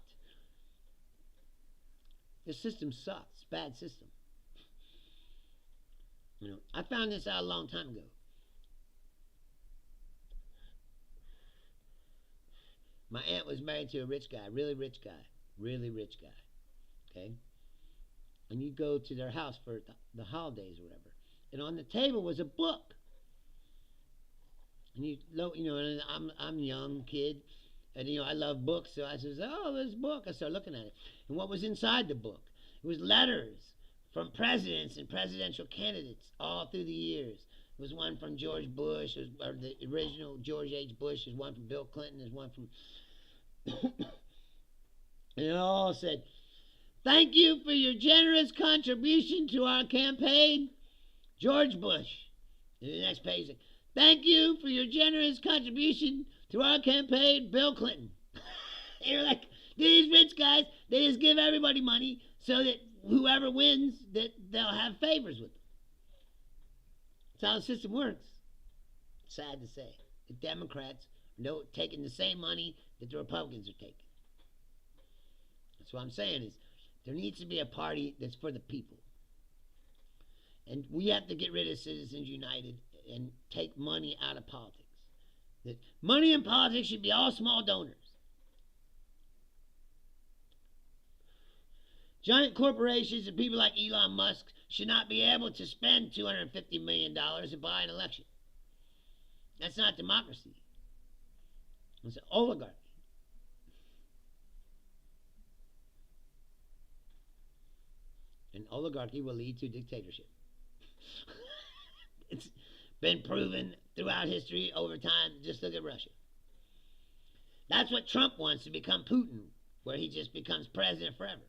The system sucks. It's a bad system. I found this out a long time ago. My aunt was married to a rich guy, really rich guy. Okay? And you'd go to their house for the holidays or whatever. And on the table was a book. And and I'm a young kid, And, I love books, so I says, oh, this book. I started looking at it. And what was inside the book? It was letters from presidents and presidential candidates all through the years. There was one from George Bush, or the original George H. Bush. There's one from Bill Clinton. There's one from... and it all said, thank you for your generous contribution to our campaign, George Bush. And the next page said, thank you for your generous contribution to our campaign, Bill Clinton. You're like, these rich guys, they just give everybody money so that whoever wins, that they'll have favors with them. That's how the system works. Sad to say. The Democrats are taking the same money that the Republicans are taking. That's what I'm saying is, there needs to be a party that's for the people. And we have to get rid of Citizens United and take money out of politics. That money in politics should be all small donors. Giant corporations and people like Elon Musk should not be able to spend $250 million to buy an election. That's not democracy. It's an oligarchy. And oligarchy will lead to dictatorship. It's been proven throughout history over time. Just look at Russia. That's what Trump wants, to become Putin, where he just becomes president forever.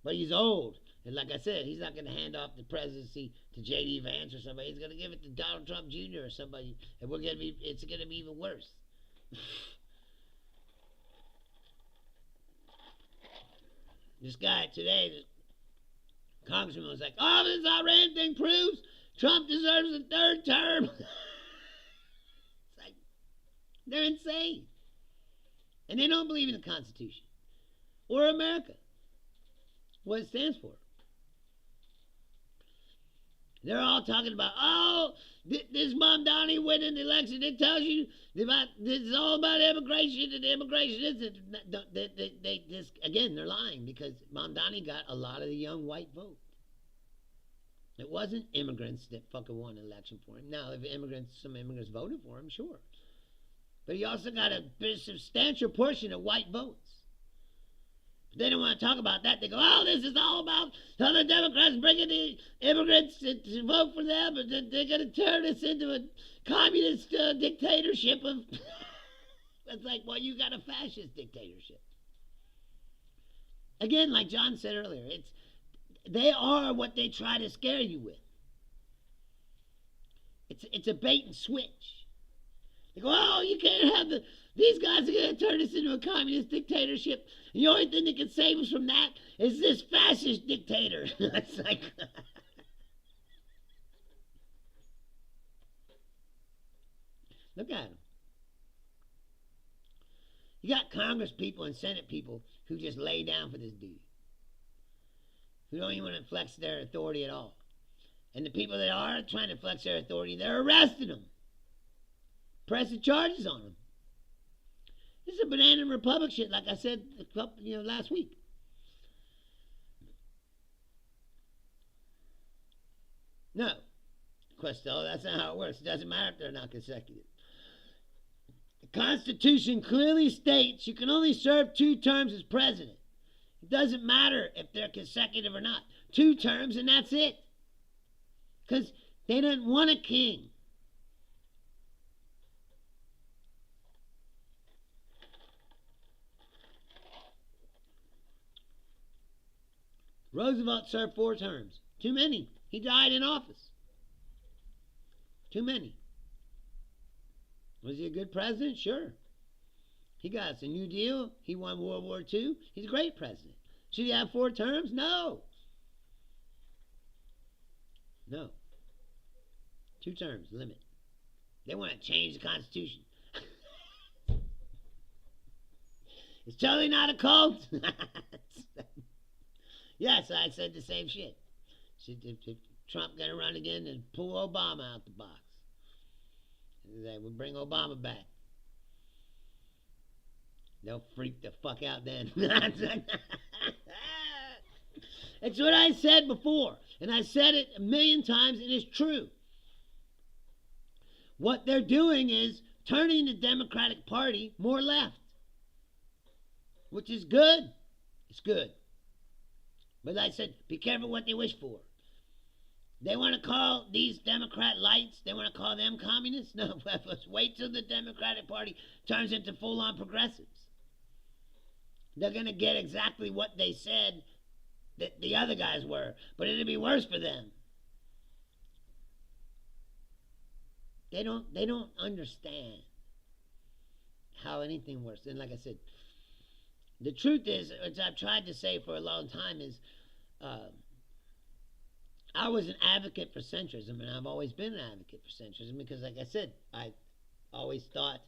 But he's old. And like I said, he's not going to hand off the presidency to J.D. Vance or somebody. He's going to give it to Donald Trump Jr. or somebody. And it's going to be even worse. This guy today, the congressman, was like, oh, this Iran thing proves Trump deserves a third term. It's like, they're insane. And they don't believe in the Constitution or America, what it stands for. They're all talking about, oh, this Mamdani winning the election. It tells you about, this is all about immigration, and immigration is, again, they're lying, because Mamdani got a lot of the young white vote. It wasn't immigrants that fucking won the election for him. Now, if some immigrants voted for him, sure. But he also got a substantial portion of white votes. They don't want to talk about that. They go, oh, this is all about how the Democrats bringing the immigrants to vote for them, and they're going to turn us into a communist dictatorship. It's like, well, you got a fascist dictatorship. Again, like John said earlier, they are what they try to scare you with. It's a bait and switch. They go, oh, you can't have these guys are going to turn us into a communist dictatorship. And the only thing that can save us from that is this fascist dictator. It's like... Look at them. You got Congress people and Senate people who just lay down for this dude. Who don't even want to flex their authority at all. And the people that are trying to flex their authority, they're arresting them. Pressing charges on them. This is a banana republic shit, like I said last week. No. Questel, that's not how it works. It doesn't matter if they're not consecutive. The Constitution clearly states you can only serve 2 terms as president. It doesn't matter if they're consecutive or not. 2 terms and that's it. Because they didn't want a king. Roosevelt served 4 terms. Too many. He died in office. Too many. Was he a good president? Sure. He got us a New Deal. He won World War II. He's a great president. Should he have 4 terms? No. No. 2 terms, limit. They want to change the Constitution. It's totally not a cult. Yes, I said the same shit. If Trump going to run again, then pull Obama out the box. They will bring Obama back. They'll freak the fuck out then. It's what I said before. And I said it a million times, and it's true. what they're doing is turning the Democratic Party more left, which is good. It's good. But like I said, be careful what they wish for. They want to call these Democrat lights, they want to call them communists? No, let's wait till the Democratic Party turns into full-on progressives. They're going to get exactly what they said that the other guys were, but it'll be worse for them. They don't understand how anything works. And like I said, the truth is, as I've tried to say for a long time, is I was an advocate for centrism, and I've always been an advocate for centrism because, like I said, I always thought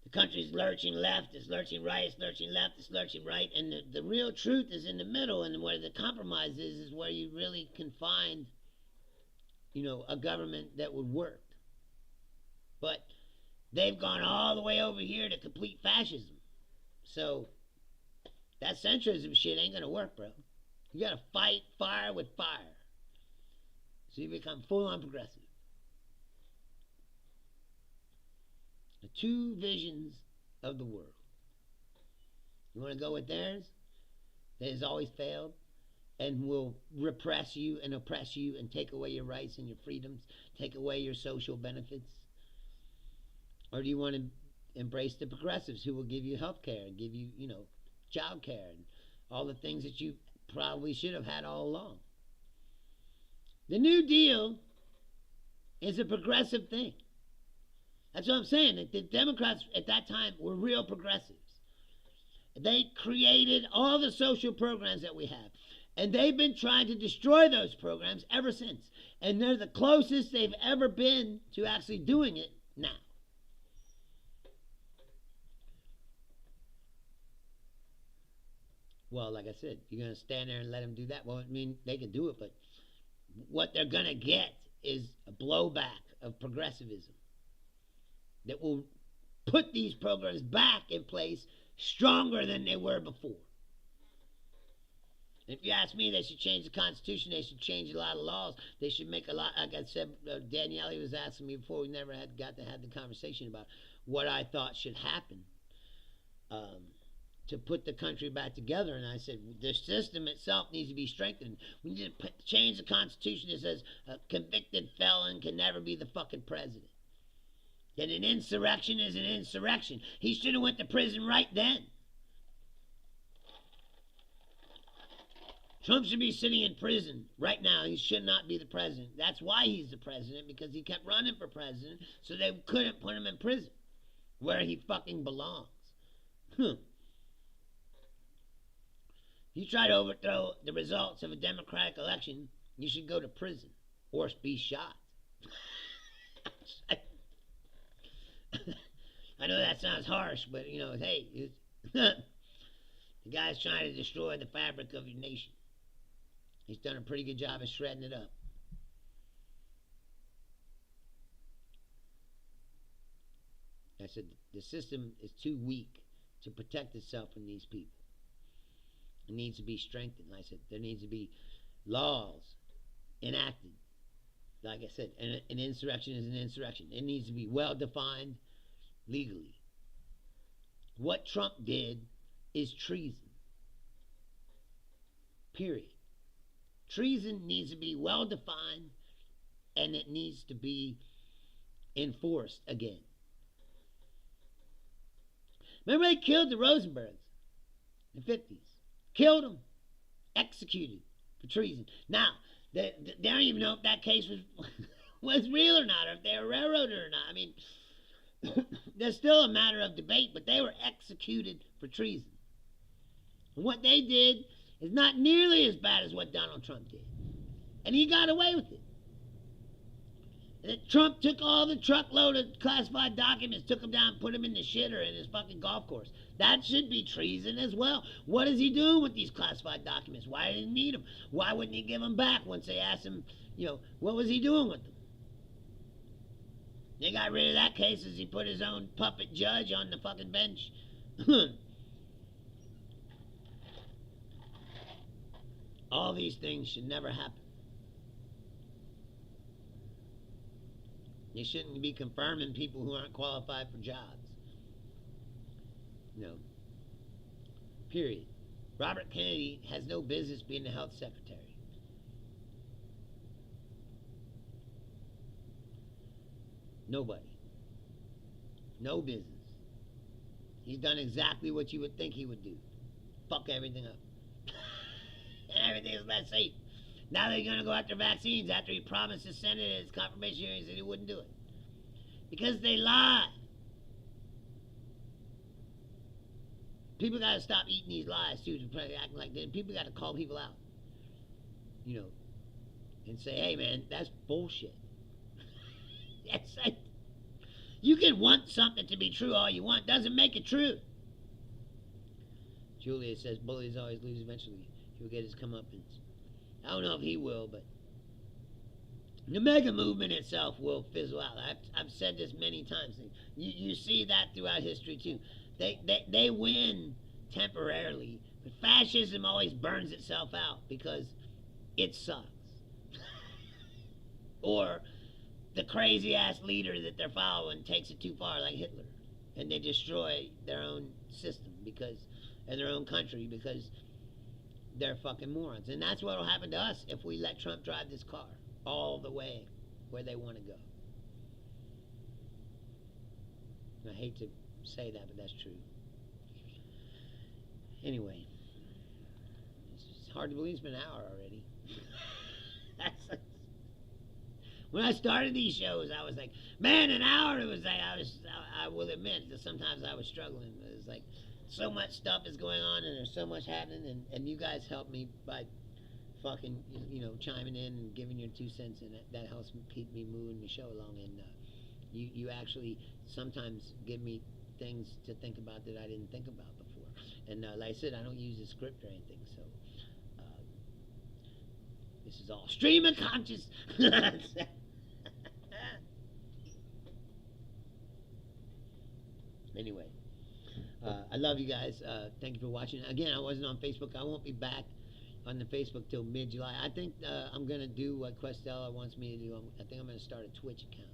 the country's lurching left, it's lurching right, it's lurching left, it's lurching right, and the real truth is in the middle, and where the compromise is where you really can find, a government that would work. But they've gone all the way over here to complete fascism. So that centrism shit ain't gonna work, bro. You gotta fight fire with fire. So you become full-on progressive. The two visions of the world. You want to go with theirs? That has always failed and will repress you and oppress you and take away your rights and your freedoms, take away your social benefits? Or do you want to embrace the progressives who will give you health care and give you, child care and all the things that you probably should have had all along? The New Deal is a progressive thing. That's what I'm saying. The Democrats at that time were real progressives. They created all the social programs that we have. And they've been trying to destroy those programs ever since. And they're the closest they've ever been to actually doing it now. Well, like I said, you're going to stand there and let them do that? Well, I mean, they can do it, but what they're going to get is a blowback of progressivism that will put these programs back in place stronger than they were before. If you ask me, they should change the Constitution. They should change a lot of laws. They should make a lot. Like I said, Danielle was asking me before. We never got to have the conversation about what I thought should happen to put the country back together. And I said, the system itself needs to be strengthened. We need to change the Constitution that says a convicted felon can never be the fucking president. That an insurrection is an insurrection. He should have went to prison right then. Trump should be sitting in prison right now. He should not be the president. That's why he's the president, because he kept running for president, so they couldn't put him in prison, where he fucking belongs. You try to overthrow the results of a democratic election, you should go to prison or be shot. I know that sounds harsh, but, hey, the guy's trying to destroy the fabric of your nation. He's done a pretty good job of shredding it up. I said the system is too weak to protect itself from these people. It needs to be strengthened. I said there needs to be laws enacted. Like I said, an insurrection is an insurrection. It needs to be well defined legally. What Trump did is treason. Period. Treason needs to be well defined, and it needs to be enforced again. Remember they killed the Rosenbergs in the 50s. Killed them. Executed for treason. Now, they don't even know if that case was real or not, or if they were railroaded or not. I mean, there's still a matter of debate, but they were executed for treason. And what they did is not nearly as bad as what Donald Trump did. And he got away with it. And Trump took all the truckload of classified documents, took them down and put them in the shitter in his fucking golf course. That should be treason as well. What is he doing with these classified documents? Why did he need them? Why wouldn't he give them back once they asked him, what was he doing with them? They got rid of that case as he put his own puppet judge on the fucking bench. All these things should never happen. You shouldn't be confirming people who aren't qualified for jobs. No. Period. Robert Kennedy has no business being the health secretary. Nobody. No business. He's done exactly what you would think he would do. Fuck everything up. And everything is less safe. Now they're going to go after vaccines after he promised the Senate at his confirmation hearings that he wouldn't do it. Because they lie. People got to stop eating these lies, too, acting like that. People got to call people out. You know, and say, hey, man, that's bullshit. That's like, you can want something to be true all you want. Doesn't make it true. Julia says, bullies always lose eventually. He'll get his comeuppance. I don't know if he will, but the mega movement itself will fizzle out. I've said this many times. You see that throughout history, too. They win temporarily, but fascism always burns itself out because it sucks. Or the crazy-ass leader that they're following takes it too far, like Hitler, and they destroy their own system and their own country because they're fucking morons. And that's what will happen to us if we let Trump drive this car all the way where they want to go. I hate to say that, but that's true. Anyway, it's hard to believe it's been an hour already. When I started these shows, I was like, man, an hour. It was like I will admit that sometimes I was struggling. It was like so much stuff is going on and there's so much happening, and you guys help me by fucking, chiming in and giving your 2 cents, and that helps me keep me moving the show along. And you actually sometimes give me things to think about that I didn't think about before. And like I said, I don't use a script or anything, so this is all stream of conscious. Anyway, I love you guys. Thank you for watching. Again, I wasn't on Facebook. I won't be back on the Facebook till mid-July. I think I'm going to do what Questella wants me to do. I think I'm going to start a Twitch account.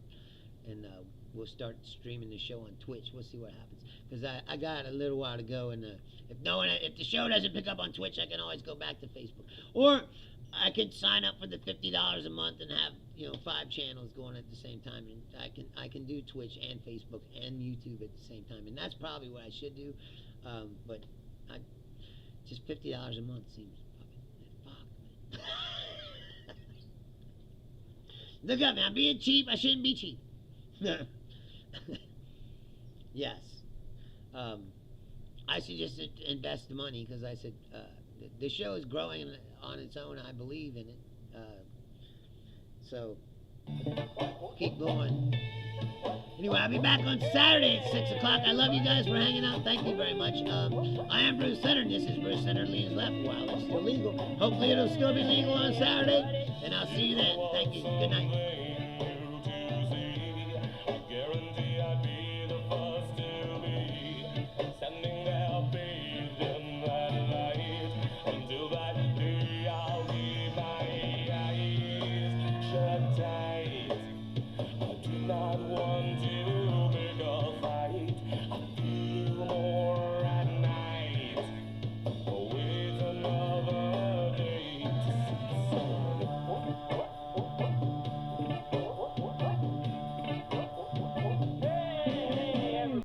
And we'll start streaming the show on Twitch. We'll see what happens. Because I got a little while to go. And if the show doesn't pick up on Twitch, I can always go back to Facebook. Or I can sign up for the $50 a month and have 5 channels going at the same time, and I can do Twitch and Facebook and YouTube at the same time, and that's probably what I should do. But just $50 a month seems fuck. Look up, man! I'm being cheap. I shouldn't be cheap. Yes. I should just invest the money because I said the show is growing on its own. I believe in it. So keep going. Anyway, I'll be back on Saturday at 6 o'clock. I love you guys for hanging out. Thank you very much. I am Bruce Leonard. This is Bruce Leonard Leans Left. While it's still legal. Hopefully it'll still be legal on Saturday. And I'll see you then. Thank you. Good night. Tight.